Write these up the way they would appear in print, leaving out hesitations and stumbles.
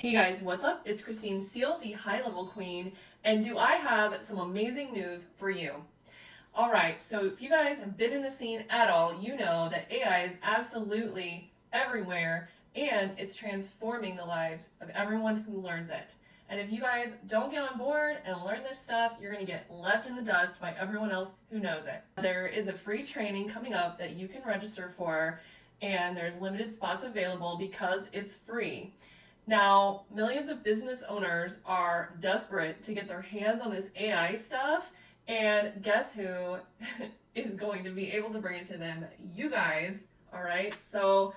Hey guys, what's up? It's Christine Steele, the High Level Queen, and do I have some amazing news for you? Alright, so if you guys have been in the scene at all, you know that AI is absolutely everywhere and it's transforming the lives of everyone who learns it. And if you guys don't get on board and learn this stuff, you're going to get left in the dust by everyone else who knows it. There is a free training coming up that you can register for, and there's limited spots available because it's free. Now, millions of business owners are desperate to get their hands on this AI stuff, and guess who is going to be able to bring it to them? You guys, all right? So,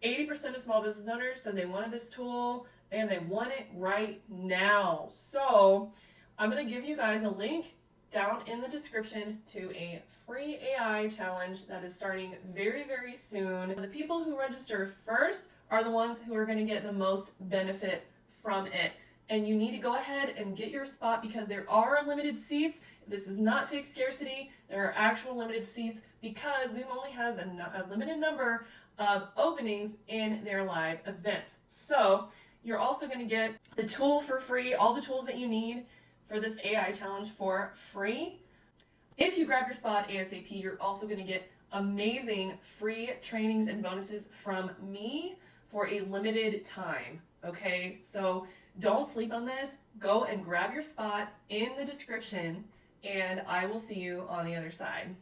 80% of small business owners said they wanted this tool and they want it right now. So, I'm going to give you guys a link down in the description to a free AI challenge that is starting very, very soon. The people who register first are the ones who are going to get the most benefit from it. And you need to go ahead and get your spot because there are limited seats. This is not fake scarcity. There are actual limited seats because Zoom only has a limited number of openings in their live events. So you're also going to get the tool for free, all the tools that you need for this AI challenge for free. If you grab your spot ASAP, you're also going to get amazing free trainings and bonuses from me for a limited time. Okay, so don't sleep on this. Go and grab your spot in the description, and I will see you on the other side.